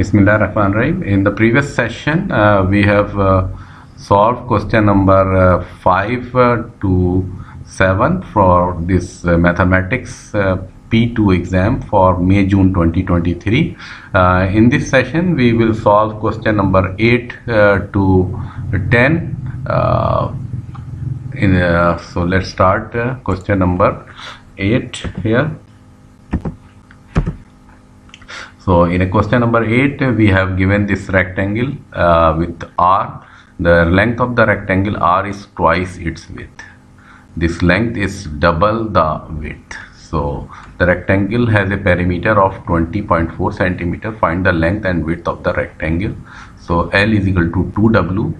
Bismillahirrahmanirrahim. In the previous session, we have solved question number 5 to 7 for this mathematics P2 exam for May-June 2023. In this session, we will solve question number 8 to 10. So let's start question number 8 here. So in a question number 8, we have given this rectangle with R. The length of the rectangle R is twice its width. This length is double the width. So the rectangle has a perimeter of 20.4 centimeter. Find the length and width of the rectangle. So L is equal to 2W.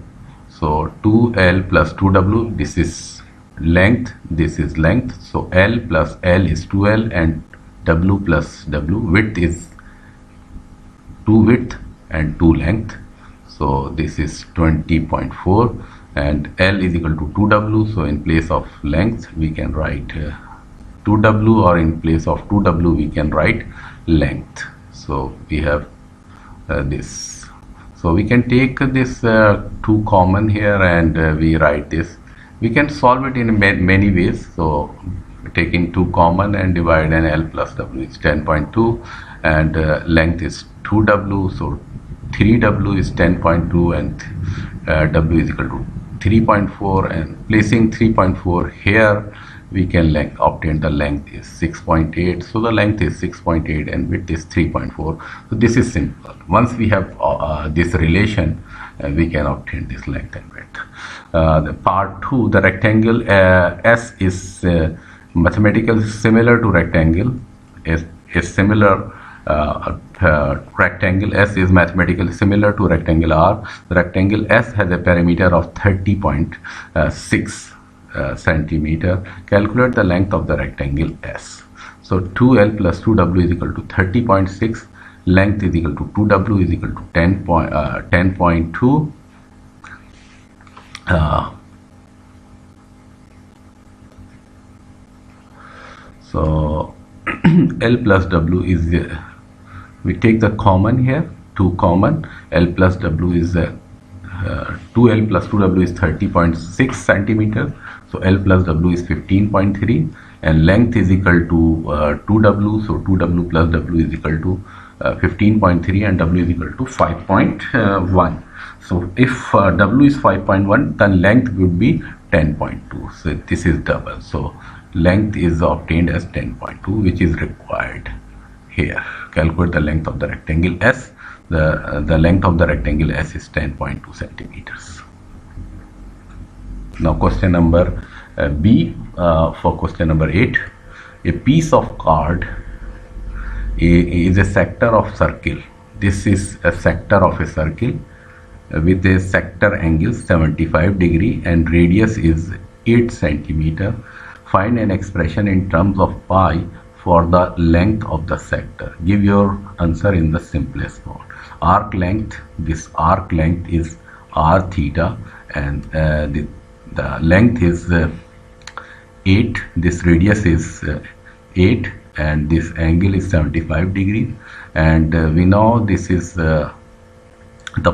So 2L plus 2W. This is length. This is length. So L plus L is 2L and W plus W. Width is 2 width and 2 length. So this is 20.4 and L is equal to 2W. So in place of length we can write 2W, or in place of 2W we can write length. So we have this. So we can take this 2 common here and we write this. We can solve it in many ways. So taking 2 common and divide, and L plus W is 10.2 and length is 2W. So 3W is 10.2 and W is equal to 3.4, and placing 3.4 here we can obtain the length is 6.8. So the length is 6.8 and width is 3.4. So this is simple. Once we have this relation, we can obtain this length and width. The part 2, the rectangle S is mathematically similar to rectangle. Is similar. Rectangle S is mathematically similar to rectangle R. The rectangle S has a perimeter of 30.6 centimeter. Calculate the length of the rectangle S. So 2L plus 2W is equal to 30.6. Length is equal to 2W is equal to 10.2. So L plus W is we take the common here, 2 common. L plus W is 2L plus 2W is 30.6 centimeters. So L plus W is 15.3 and length is equal to 2W. So 2W plus W is equal to 15.3 and W is equal to 5.1. So if W is 5.1, then length would be 10.2. So this is double. So length is obtained as 10.2, which is required here. Calculate the length of the rectangle S. The length of the rectangle S is 10.2 centimeters. Now question number B for question number 8. A piece of card is a sector of circle. This is a sector of a circle with a sector angle 75 degree and radius is 8 centimeter. Find an expression in terms of pi for the length of the sector. Give your answer in the simplest mode. Arc length, this arc length is r theta, and the length is 8. This radius is 8 and this angle is 75 degrees, and we know this is the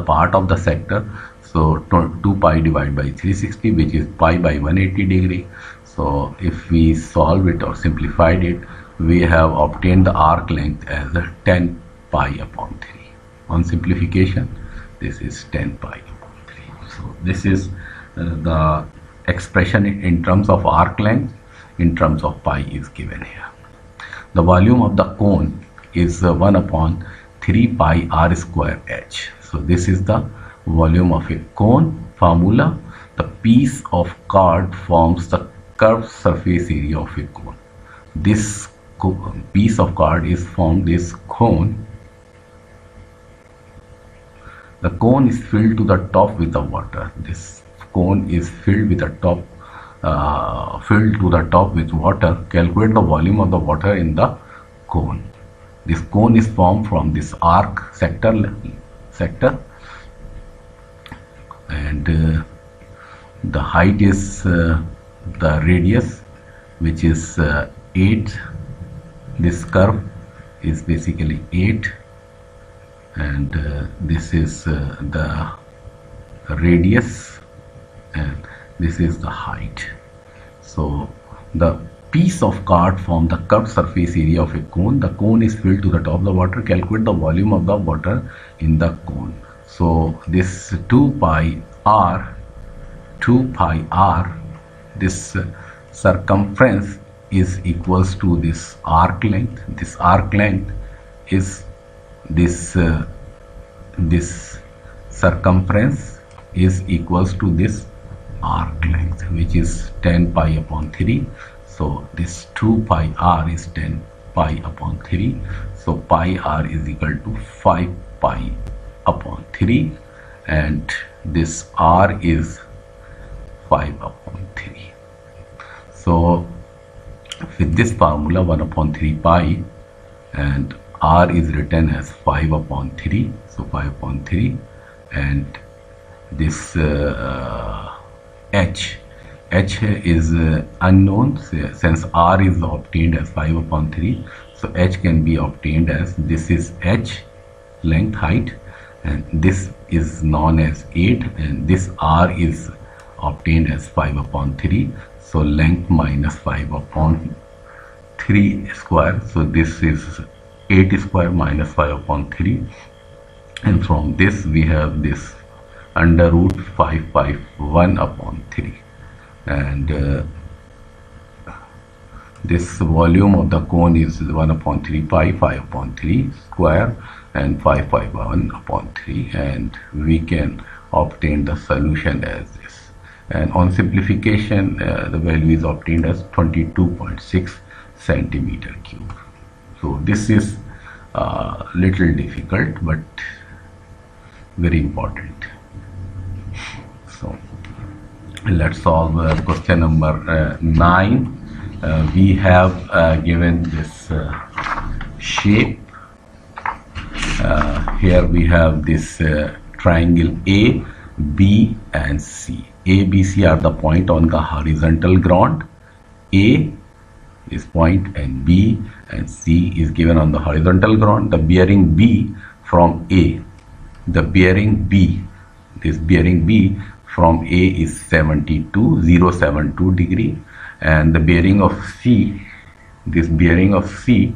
part of the sector. So 2 pi divided by 360, which is pi by 180 degree. So if we solve it or simplified it, we have obtained the arc length as 10 pi upon 3. On simplification, this is 10 pi upon 3. So this is the expression in terms of arc length. In terms of pi is given here. The volume of the cone is 1 upon 3 pi r square h. So this is the volume of a cone. Formula: the piece of card forms the curved surface area of a cone. This piece of card is formed this cone. The cone is filled to the top with the water. This cone is filled with the top with water. Calculate the volume of the water in the cone. This cone is formed from this arc sector and the height is the radius, which is 8. This curve is basically 8 and this is the radius, and this is the height. So the piece of card forms the curved surface area of a cone. The cone is filled to the top of the water. Calculate the volume of the water in the cone. So this 2 pi r, this circumference is equals to this arc length. This arc length is this circumference is equals to this arc length, which is 10 pi upon 3. So this 2 pi r is 10 pi upon 3. So pi r is equal to 5 pi upon 3, and this r is 5 upon 3. So with this formula, 1 upon 3 pi, and r is written as 5 upon 3. So 5 upon 3, and this h is unknown, since r is obtained as 5 upon 3. So h can be obtained as, this is h, length, height, and this is known as 8, and this r is obtained as 5 upon 3. So length minus 5 upon 3 square. So this is 8 square minus 5 upon 3, and from this we have this under root 551 upon 3, and this volume of the cone is 1 upon 3 pi, 5 upon 3 square, and 551 upon 3, and we can obtain the solution as this. And on simplification, the value is obtained as 22.6 centimeter cube. So this is little difficult but very important. So let's solve question number 9. We have given this shape. Here we have this triangle A, B and C. A, B, C are the point on the horizontal ground. A is point and B and C is given on the horizontal ground. The bearing B from A, the bearing B, this bearing B from A is 072 degree, and the bearing of C, this bearing of C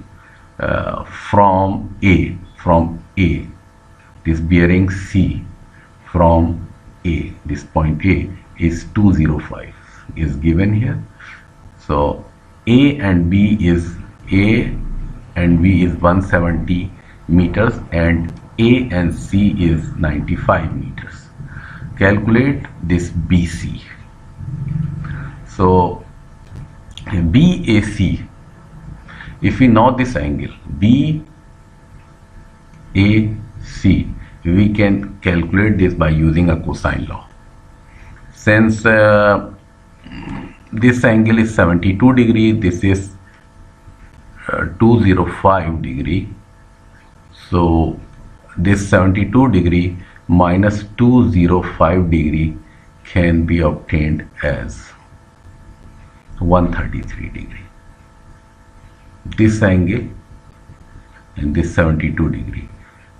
from A, this bearing C from A, this point A is 205 is given here. So A and B is 170 meters, and A and C is 95 meters. Calculate this BC. So BAC, if we know this angle BAC, we can calculate this by using a cosine law. Since this angle is 72 degree, this is 205 degree. So this 72 degree minus 205 degree can be obtained as 133 degree. This angle and this 72 degree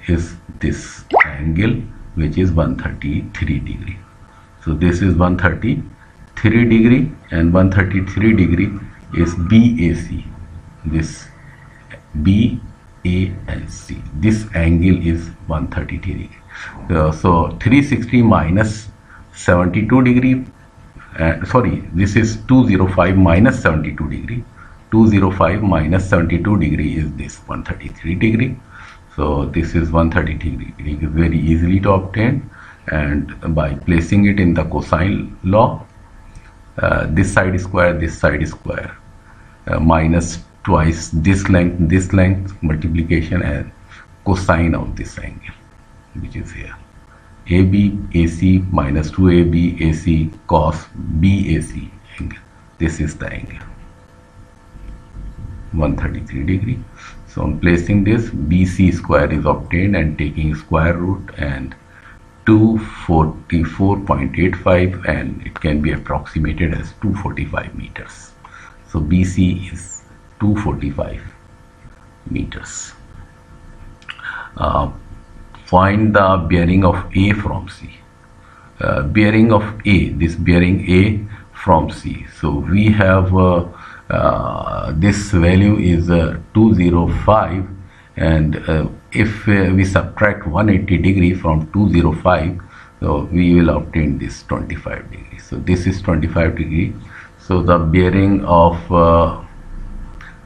is this angle, which is 133 degree. So this is 133 degree, and 133 degree is BAC. This B, A and C. This angle is 133 degree. So 360 minus 72 degree. This is 205 minus 72 degree. 205 minus 72 degree is this 133 degree. So this is 133 degree, is very easily to obtain, and by placing it in the cosine law, this side is square, this side is square, minus twice this length, multiplication and cosine of this angle, which is here. AB AC minus 2AB AC cos BAC angle. This is the angle 133 degree. So on placing this, BC square is obtained, and taking square root and 244.85, and it can be approximated as 245 meters. So BC is 245 meters. find the bearing of A from C. Bearing of A, this bearing A from C. So we have this value is 205, and if we subtract 180 degree from 205, so we will obtain this 25 degree. So this is 25 degree. So the bearing of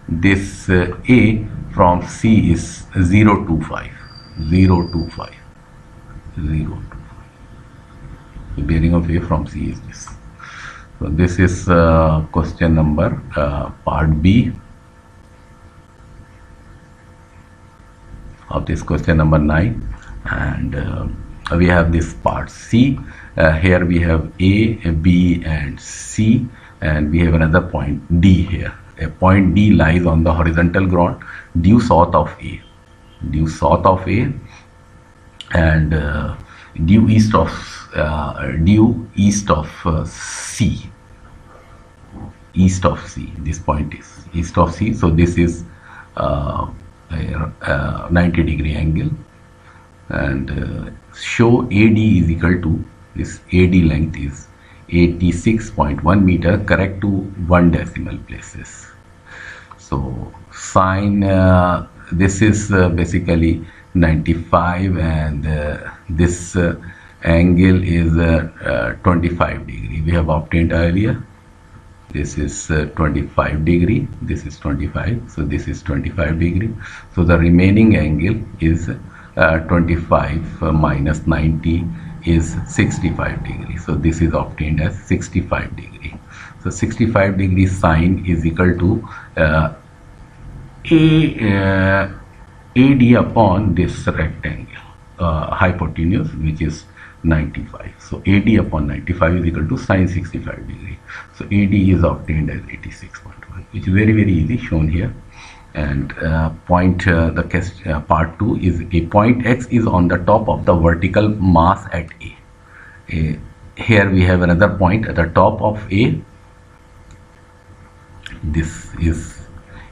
this A from C is 025. The bearing of A from C is this. So this is question number part B of this question number 9, and we have this part C. Here we have A, B and C, and we have another point D here. A point D lies on the horizontal ground due south of A, and due east of C. This point is east of C. So this is 90 degree angle, and show AD is equal to, this AD length is 86.1 meter, correct to 1 decimal places. So sine, this is basically 95, and this angle is 25 degree. We have obtained earlier. This is 25 degree. This is 25. So this is 25 degree. So the remaining angle is 25 minus 90 is 65 degree. So this is obtained as 65 degree. So 65 degree sine is equal to AD upon this rectangle hypotenuse, which is 95. So AD upon 95 is equal to sine 65 degree. So AD is obtained as 86.1, which is very easy, shown here. And part 2 is a point X is on the top of the vertical mass at A. Here we have another point at the top of A. This is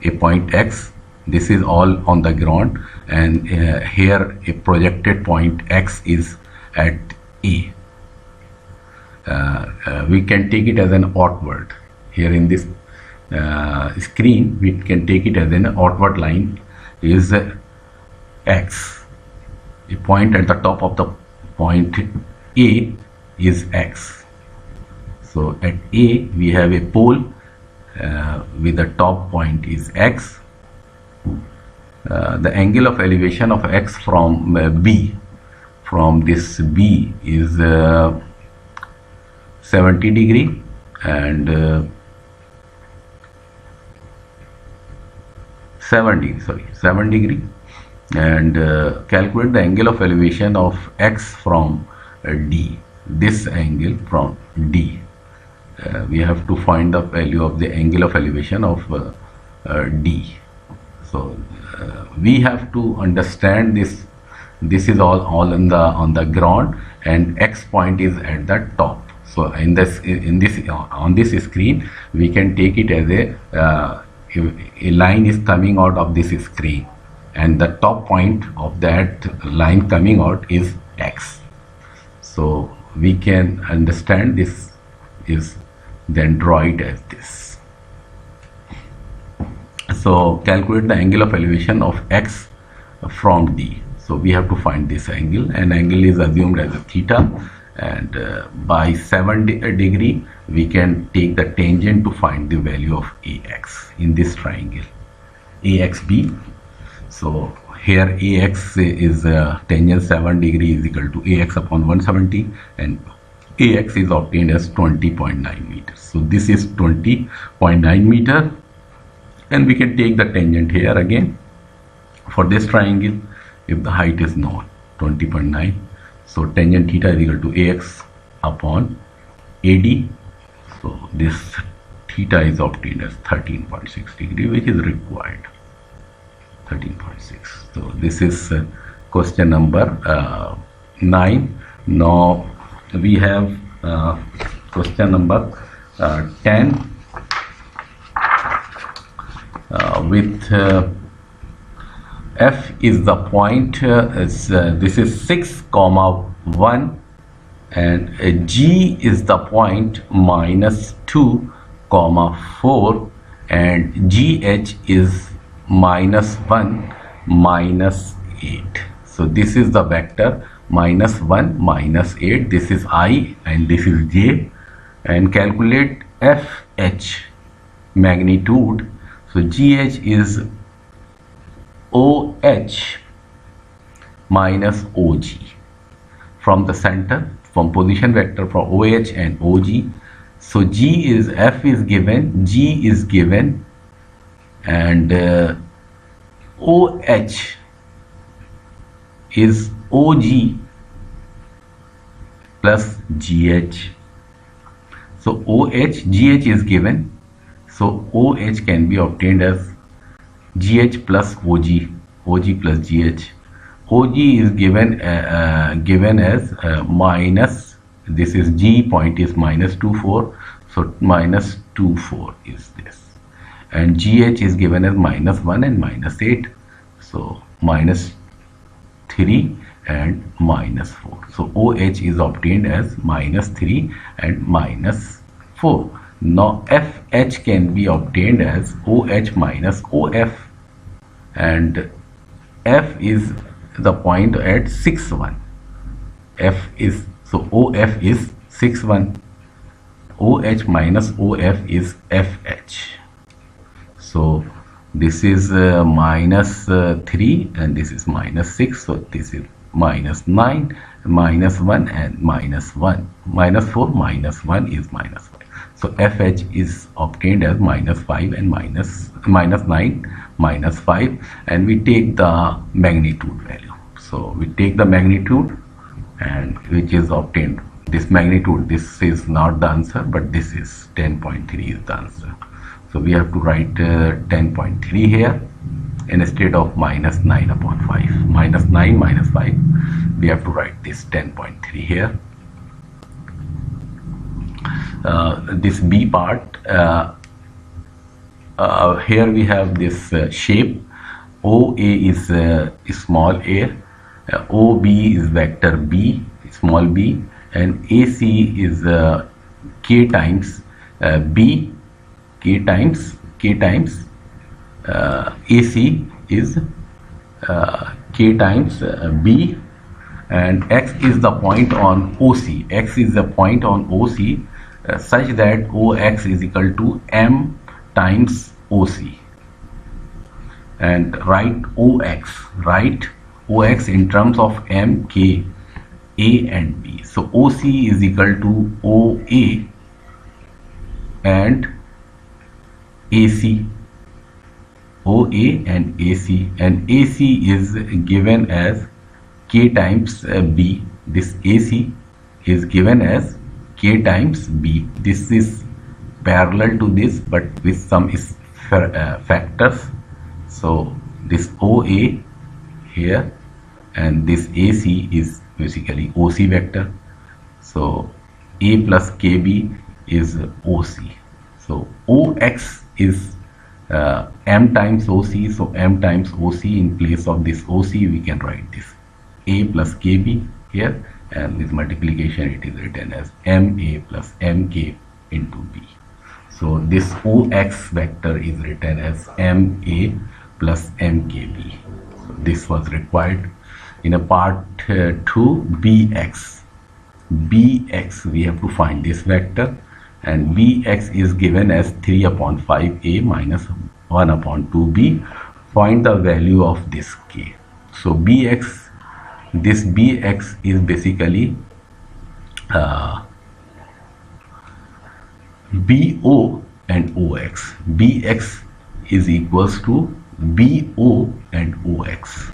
a point X. This is all on the ground, and here a projected point X is at A. We can take it as an outward. Here in this screen, we can take it as an outward line is X. A point at the top of the point A is X. So at A we have a pole with the top point is X. The angle of elevation of X from B, from this B, is 70 degree, and 7 degree, and calculate the angle of elevation of X from D. This angle from D, we have to find the value of the angle of elevation of D. So we have to understand this. This is all on the ground, and X point is at the top. So on this screen, we can take it as a line is coming out of this screen, and the top point of that line coming out is X. So we can understand this is, then draw it as this. So calculate the angle of elevation of X from D. So we have to find this angle, and angle is assumed as a theta, and by 7 degree we can take the tangent to find the value of AX in this triangle AXB. So here AX is tangent 7 degree is equal to AX upon 170, and AX is obtained as 20.9 meters. So this is 20.9 meter, and we can take the tangent here again for this triangle if the height is known, 20.9. So tangent theta is equal to AX upon AD. So this theta is obtained as 13.6 degree, which is required, 13.6. So this is question number 9. Now we have question number 10 with F is the point, this is 6 comma 1, and G is the point -2 comma 4, and GH is -1 -8. So this is the vector -1 -8. This is I and this is J, and calculate FH magnitude. So GH is OH minus OG from the center, from position vector from OH and OG. So G is, F is given, G is given, and OH is OG plus GH. So OH, GH is given, so OH can be obtained as GH plus OG, OG plus GH. OG is given as minus, this is G point is -24, so -24 is this, and GH is given as -1 and -8, so -3 and -4. So OH is obtained as -3 and -4. Now FH can be obtained as OH minus OF, and F is the point at 6 1. F is, so OF is 6 1. OH minus OF is FH. So this is -3 and this is -6, so this is -9, -1 and -1. -4 -1 is -5. So FH is obtained as -5 and -9 -5, and we take the magnitude value. So we take the magnitude, and which is obtained, this magnitude, this is not the answer, but this is 10.3 is the answer. So we have to write 10.3 here instead of -9 upon 5, -9 -5. We have to write this 10.3 here. This B part, here we have this shape. OA is small a, OB is vector B, small b, and AC is K times B, K times AC is K times B, and X is the point on OC. X is the point on OC such that OX is equal to M times OC, and write OX in terms of M, K, A and B. So OC is equal to OA and AC, OA and AC, and AC is given as K times B. This AC is given as K times B. This is parallel to this but with some factors. So this OA here and this AC is basically OC vector. So A plus KB is OC. So OX is M times OC. So M times OC, in place of this OC we can write this A plus KB here, and this multiplication it is written as MA plus MK into B. So this OX vector is written as MA plus MKB. So this was required. In a part 2, BX we have to find this vector, and BX is given as 3 upon 5A minus 1 upon 2B. Find the value of this K. So BX, this BX is basically BO and OX. BX is equals to BO and OX.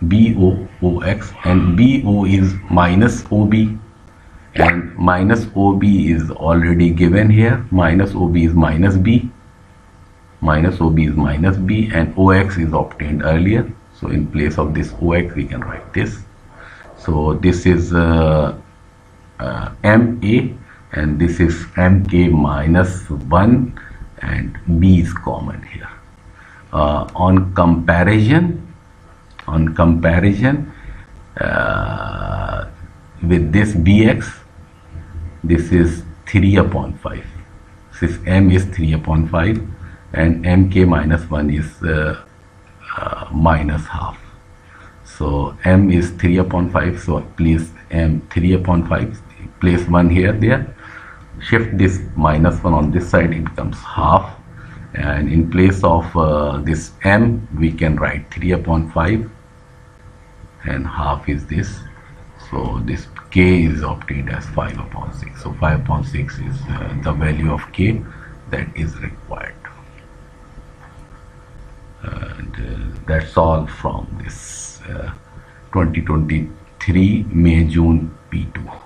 BO, OX, and BO is minus OB, and minus OB is already given here. Minus OB is minus B, minus OB is minus B, and OX is obtained earlier. So in place of this OX we can write this. So this is MA, and this is MK minus 1, and B is common here. on comparison with this bx, this is 3 upon 5. Since m is 3 upon 5 and mk minus 1 is minus half. So m is 3 upon 5, so place m 3 upon 5, place 1 here, there, shift this minus 1 on this side, it becomes half, and in place of this m we can write 3 upon 5 and half is this. So this k is obtained as 5 upon 6. So 5 upon 6 is the value of k that is required. And that's all from this 2023 May-June P2.